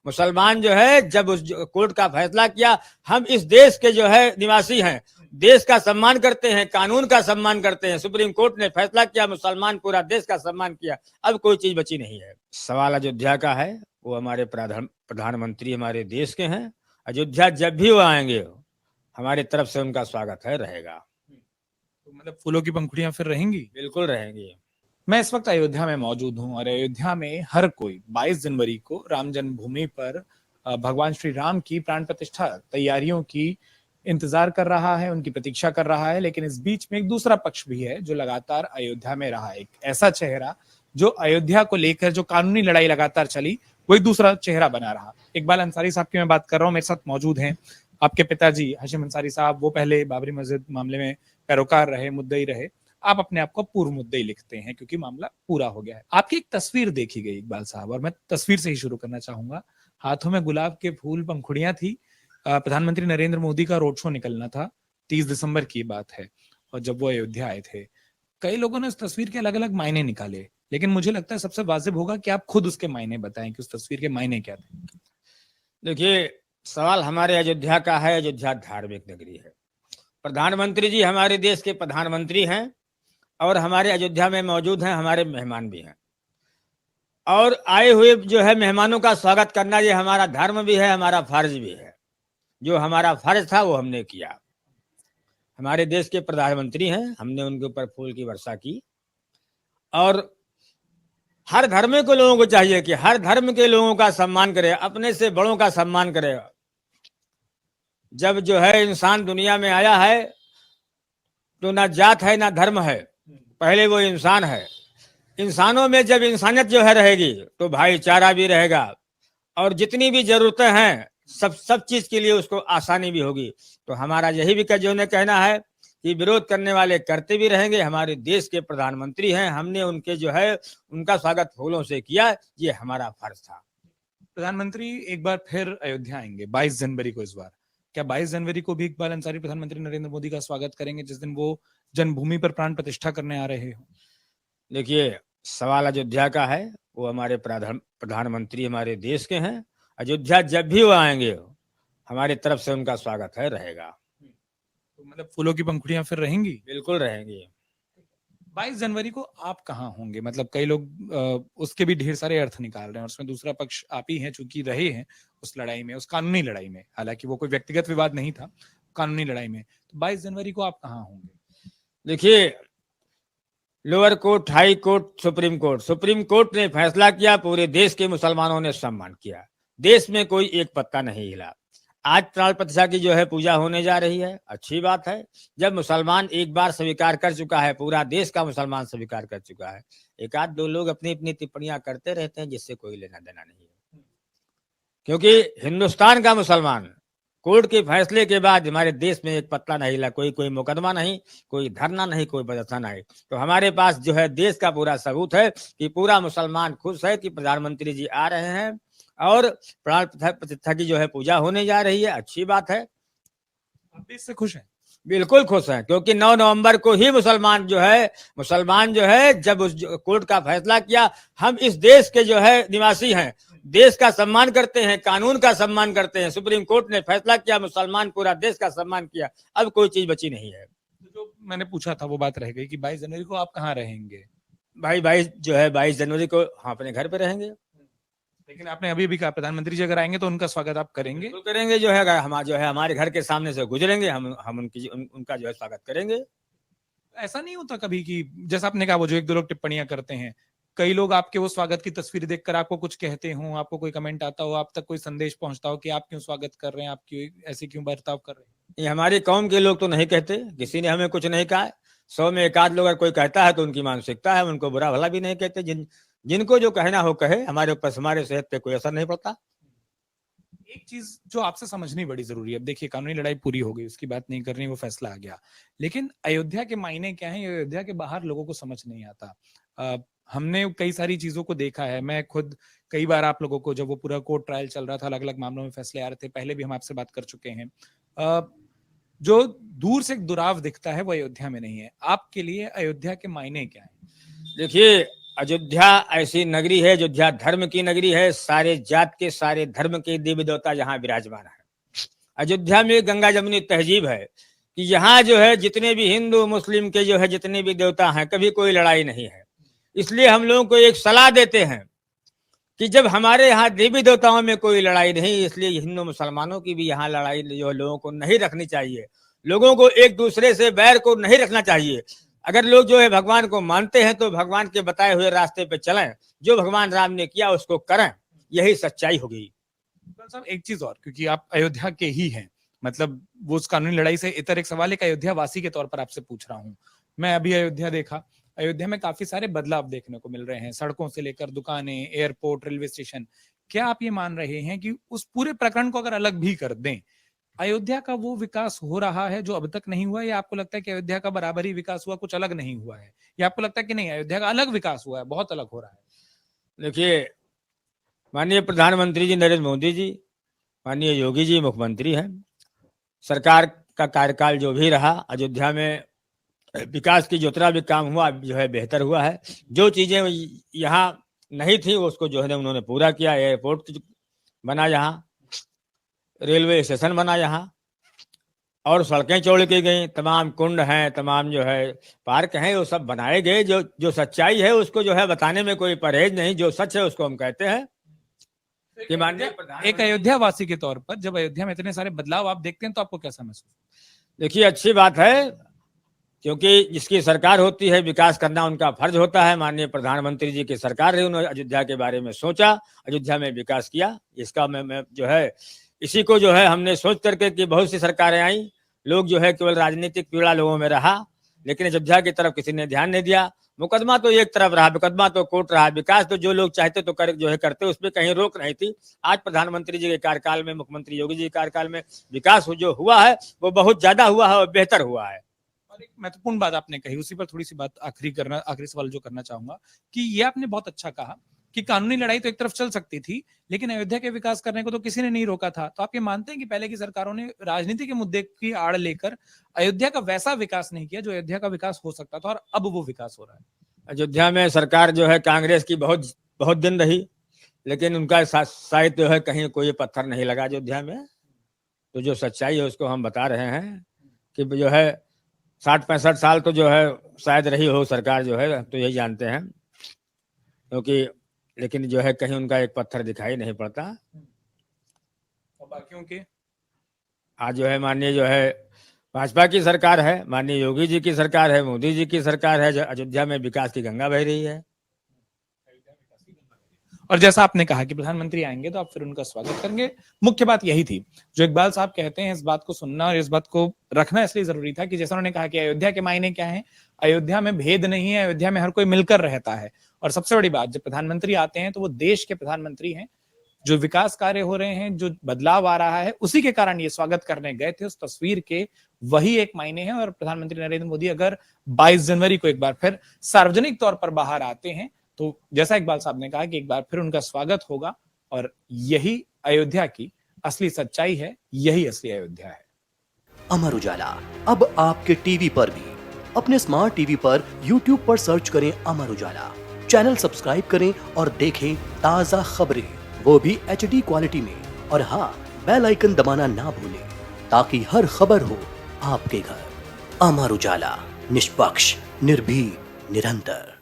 मुसलमान जो है जब उस कोर्ट का फैसला किया, हम इस देश के जो है निवासी हैं, देश का सम्मान करते हैं, कानून का सम्मान करते हैं। सुप्रीम कोर्ट ने फैसला किया, मुसलमान पूरा देश का सम्मान किया, अब कोई चीज बची नहीं है। सवाल अयोध्या का है, वो हमारे प्रधानमंत्री हमारे देश के हैं। अयोध्या जब भी वो आएंगे, हमारी तरफ से उनका स्वागत है, रहेगा। तो मतलब फूलों की पंखुड़ियां फिर रहेंगी? बिल्कुल रहेंगी। मैं इस वक्त अयोध्या में मौजूद हूं और अयोध्या में हर कोई 22 जनवरी को राम जन्मभूमि पर भगवान श्री राम की प्राण प्रतिष्ठा तैयारियों की इंतजार कर रहा है, उनकी प्रतीक्षा कर रहा है। लेकिन इस बीच में एक दूसरा पक्ष भी है जो लगातार अयोध्या में रहा, एक ऐसा चेहरा जो अयोध्या को लेकर जो कानूनी लड़ाई लगातार चली, वो एक दूसरा चेहरा बना रहा। इकबाल अंसारी साहब की मैं बात कर रहा हूँ, मेरे साथ मौजूद हैं आपके पिताजी हाशिम अंसारी साहब। वो पहले बाबरी मस्जिद मामले में पैरोकार रहे, मुद्दई रहे। आप अपने आप को पूर्व मुद्दई लिखते हैं क्योंकि मामला पूरा हो गया है। आपकी एक तस्वीर देखी गई इकबाल साहब, और मैं तस्वीर से ही शुरू करना चाहूंगा। हाथों में गुलाब के फूल, पंखुड़ियां थी। प्रधानमंत्री नरेंद्र मोदी का रोड शो निकलना था, 30 दिसंबर की बात है। और जब वो अयोध्या आए थे, कई लोगों ने उस तस्वीर के अलग अलग मायने निकाले, लेकिन मुझे लगता है सबसे वाजिब होगा कि आप खुद उसके मायने बताएं कि उस तस्वीर के मायने क्या थे। देखिए, सवाल हमारे अयोध्या का है। अयोध्या धार्मिक नगरी है। प्रधानमंत्री जी हमारे देश के प्रधानमंत्री हैं और हमारे अयोध्या में मौजूद हैं, हमारे मेहमान भी हैं। और आए हुए जो है मेहमानों का स्वागत करना, ये हमारा धर्म भी है, हमारा फर्ज भी है। जो हमारा फर्ज था वो हमने किया। हमारे देश के प्रधानमंत्री हैं, हमने उनके ऊपर फूल की वर्षा की। और हर धर्म के लोगों को चाहिए कि हर धर्म के लोगों का सम्मान करे, अपने से बड़ों का सम्मान करे। जब जो है इंसान दुनिया में आया है तो ना जात है ना धर्म है, पहले वो इंसान है। इंसानों में जब इंसानियत जो है रहेगी तो भाईचारा भी रहेगा, और जितनी भी जरूरतें हैं सब चीज के लिए उसको आसानी भी होगी। तो हमारा यही भी जो ने कहना है कि विरोध करने वाले करते भी रहेंगे। हमारे देश के प्रधानमंत्री हैं, हमने उनके जो है उनका स्वागत फूलों से किया, ये हमारा फर्ज था। प्रधानमंत्री एक बार फिर अयोध्या आएंगे 22 जनवरी को। इस बार क्या 22 जनवरी को भी इकबाल अंसारी प्रधानमंत्री नरेंद्र मोदी का स्वागत करेंगे, जिस दिन वो जन्मभूमि पर प्राण प्रतिष्ठा करने आ रहे हो? देखिए, सवाल अयोध्या का है, वो हमारे प्रधानमंत्री हमारे देश के हैं। अयोध्या जब भी वो आएंगे, हमारी तरफ से उनका स्वागत है, रहेगा। तो मतलब फूलों की पंखुड़ियां फिर रहेंगी? बिल्कुल रहेंगी। 22 जनवरी को आप कहाँ होंगे? मतलब कई लोग उसके भी ढेर सारे अर्थ निकाल रहे हैं, और उसमें दूसरा पक्ष आप ही हैं, चूंकि रहे हैं उस लड़ाई में, उस कानूनी लड़ाई में। हालांकि वो कोई व्यक्तिगत विवाद नहीं था, कानूनी लड़ाई में। तो 22 जनवरी को आप कहाँ होंगे? देखिए, lower court, high court, supreme court ने फैसला किया, पूरे देश के मुसलमानों ने सम्मान किया। देश में कोई एक पत्ता नहीं हिला। आज प्राण प्रतिष्ठा की जो है पूजा होने जा रही है, अच्छी बात है। जब मुसलमान एक बार स्वीकार कर चुका है, पूरा देश का मुसलमान स्वीकार कर चुका है। एक आध दो लोग अपनी अपनी टिप्पणियां करते रहते हैं, जिससे कोई लेना देना नहीं है। क्योंकि हिंदुस्तान का मुसलमान कोर्ट के फैसले के बाद हमारे देश में एक पत्ता नहीं हिला। कोई मुकदमा नहीं, कोई धरना नहीं, कोई प्रदर्शन नहीं। तो हमारे पास जो है देश का पूरा सबूत है कि पूरा मुसलमान खुश है कि प्रधानमंत्री जी आ रहे हैं और प्राण प्रतिष्ठा की जो है पूजा होने जा रही है, अच्छी बात है। आप भी इससे खुश हैं? बिल्कुल खुश हैं, क्योंकि 9 नवंबर को ही मुसलमान जो है जब उस कोर्ट का फैसला किया, हम इस देश के जो है निवासी हैं, देश का सम्मान करते हैं, कानून का सम्मान करते हैं। सुप्रीम कोर्ट ने फैसला किया, मुसलमान पूरा देश का सम्मान किया, अब कोई चीज बची नहीं है। तो जो मैंने पूछा था वो बात रह गई कि 22 जनवरी को आप कहाँ रहेंगे? भाई 22 जनवरी को हम अपने घर पे रहेंगे। लेकिन आपने अभी भी कहा प्रधानमंत्री जी अगर आएंगे तो उनका स्वागत आप करेंगे? बिल्कुल करेंगे। जो है हमारे घर के सामने से गुजरेंगे, हम उनका जो है स्वागत करेंगे। ऐसा नहीं होता कभी कि जैसा आपने कहा वो जो एक दो लोग टिप्पणियां करते हैं, कई लोग आपके वो स्वागत की तस्वीर देखकर आपको कुछ कहते हो, आपको कोई कमेंट आता हो, आप तक कोई संदेश पहुंचता हो कि आप क्यों स्वागत कर रहे हैं, आप क्यों ऐसे क्यों बर्ताव कर रहे हैं? ये हमारी कौम के लोग तो नहीं कहते, किसी ने हमें कुछ नहीं कहा। 100 में एक आध लोग अगर कोई कहता है तो उनकी मानसिकता है, उनको बुरा भला भी नहीं कहते। जिनको जो कहना हो कहे, हमारे ऊपर हमारे सेहत पे कोई असर नहीं पड़ता। एक चीज जो आपसे समझनी बड़ी जरूरी है, अब देखिए कानूनी लड़ाई पूरी हो गई, उसकी बात नहीं करनी, वो फैसला आ गया, लेकिन अयोध्या के मायने क्या है, अयोध्या के बाहर लोगों को समझ नहीं आता। हमने कई सारी चीजों को देखा है, मैं खुद कई बार आप लोगों को, जब वो पूरा कोर्ट ट्रायल चल रहा था, अलग अलग मामलों में फैसले आ रहे थे, पहले भी हम आपसे बात कर चुके हैं, जो दूर से एक दुराव दिखता है वो अयोध्या में नहीं है। आपके लिए अयोध्या के मायने क्या है? देखिए, अयोध्या ऐसी नगरी है, अयोध्या धर्म की नगरी है, सारे जात के सारे धर्म के देवी देवता यहाँ विराजमान है। अयोध्या में गंगा जमुनी तहजीब है कि यहाँ जो है जितने भी हिंदू मुस्लिम के जो है जितने भी देवता हैं, कभी कोई लड़ाई नहीं है। इसलिए हम लोगों को एक सलाह देते हैं कि जब हमारे यहाँ देवी देवताओं में कोई लड़ाई नहीं, इसलिए हिंदू मुसलमानों की भी यहाँ लड़ाई जो लोगों को नहीं रखनी चाहिए। लोगों को एक दूसरे से बैर को नहीं रखना चाहिए। अगर लोग जो है भगवान को मानते हैं तो भगवान के बताए हुए रास्ते पे चलें, जो भगवान राम ने किया उसको करें, यही सच्चाई होगी। साहब एक चीज और, क्योंकि आप अयोध्या के ही हैं, मतलब वो उस कानूनी लड़ाई से इतर एक सवाल एक अयोध्या वासी के तौर पर आपसे पूछ रहा हूँ। मैं अभी अयोध्या देखा, अयोध्या में काफी सारे बदलाव देखने को मिल रहे हैं, सड़कों से लेकर दुकानें, एयरपोर्ट, रेलवे स्टेशन। क्या आप ये मान रहे हैं कि उस पूरे प्रकरण को अगर अलग भी कर दें, अयोध्या का वो विकास हो रहा है जो अब तक नहीं हुआ, या आपको लगता है कि अयोध्या का बराबर ही विकास हुआ, कुछ अलग नहीं हुआ है, या आपको लगता है कि नहीं अयोध्या का अलग विकास हुआ है, बहुत अलग हो रहा है? देखिए, माननीय प्रधानमंत्री जी नरेंद्र मोदी जी, माननीय योगी जी मुख्यमंत्री हैं, सरकार का कार्यकाल जो भी रहा, अयोध्या में विकास की जितना भी काम हुआ जो है बेहतर हुआ है। जो चीजें यहाँ नहीं थी उसको जो है उन्होंने पूरा किया। एयरपोर्ट बना यहाँ, रेलवे स्टेशन बना यहाँ, और सड़कें चौड़ी की गई, तमाम कुंड हैं, तमाम जो है पार्क हैं, वो सब बनाए गए। जो सच्चाई है उसको जो है बताने में कोई परहेज नहीं, जो सच है उसको हम कहते हैं कि माननीय एक अयोध्या वासी के तौर पर जब अयोध्या में इतने सारे बदलाव आप देखते हैं तो आपको कैसा महसूस? देखिए, अच्छी बात है, क्योंकि जिसकी सरकार होती है विकास करना उनका फर्ज होता है। माननीय प्रधानमंत्री जी की सरकार रही, उन्होंने अयोध्या के बारे में सोचा, अयोध्या में विकास किया। इसका मैं जो है इसी को जो है हमने सोच करके कि बहुत सी सरकारें आई, लोग जो है केवल राजनीतिक पीड़ा लोगों में रहा, लेकिन अयोध्या की तरफ किसी ने ध्यान नहीं दिया। मुकदमा तो एक तरफ रहा, मुकदमा तो कोर्ट रहा, विकास तो जो लोग चाहते तो कर जो है करते, उसमें कहीं रोक नहीं थी। आज प्रधानमंत्री जी के कार्यकाल में, मुख्यमंत्री योगी जी के कार्यकाल में विकास जो हुआ है वो बहुत ज्यादा हुआ है और बेहतर हुआ है। और एक महत्वपूर्ण बात आपने कही, उसी पर थोड़ी सी बात आखिरी सवाल जो करना चाहूंगा कि ये आपने बहुत अच्छा कहा कि कानूनी लड़ाई तो एक तरफ चल सकती थी, लेकिन अयोध्या के विकास करने को तो किसी ने नहीं रोका था। तो आप ये मानते हैं कि पहले की सरकारों ने राजनीति के मुद्दे की आड़ लेकर अयोध्या का वैसा विकास नहीं किया जो अयोध्या का विकास हो सकता था, और अब वो विकास हो रहा है? अयोध्या में सरकार जो है कांग्रेस की बहुत दिन रही, लेकिन उनका शायद जो है कहीं कोई पत्थर नहीं लगा अयोध्या में। तो जो सच्चाई है उसको हम बता रहे हैं कि जो है 60-65 साल तो जो है शायद रही हो सरकार जो है, तो यही जानते हैं, क्योंकि लेकिन जो है कहीं उनका एक पत्थर दिखाई नहीं पड़ता। और बाकियों के आज जो है माननीय जो है भाजपा की सरकार है, माननीय योगी जी की सरकार है, मोदी जी की सरकार है, अयोध्या में विकास की गंगा बह रही है। और जैसा आपने कहा कि प्रधानमंत्री आएंगे तो आप फिर उनका स्वागत करेंगे, मुख्य बात यही थी जो इकबाल साहब कहते हैं। इस बात को सुनना और इस बात को रखना इसलिए जरूरी था कि जैसा उन्होंने कहा कि अयोध्या के मायने क्या है, अयोध्या में भेद नहीं है, अयोध्या में हर कोई मिलकर रहता है। और सबसे बड़ी बात, जब प्रधानमंत्री आते हैं तो वो देश के प्रधानमंत्री हैं, जो विकास कार्य हो रहे हैं, जो बदलाव आ रहा है, उसी के कारण ये स्वागत करने गए थे। उस तस्वीर के वही एक मायने हैं। और प्रधानमंत्री नरेंद्र मोदी अगर 22 जनवरी को एक बार फिर सार्वजनिक तौर पर बाहर आते हैं तो जैसा इकबाल साहब ने कहा कि एक बार फिर उनका स्वागत होगा, और यही अयोध्या की असली सच्चाई है, यही असली अयोध्या है। अमर उजाला अब आपके टीवी पर भी। अपने स्मार्ट टीवी पर YouTube पर सर्च करें अमर उजाला, चैनल सब्सक्राइब करें और देखें ताजा खबरें, वो भी HD क्वालिटी में। और हाँ, बेल आइकन दबाना ना भूलें ताकि हर खबर हो आपके घर। अमर उजाला, निष्पक्ष, निर्भीक, निरंतर।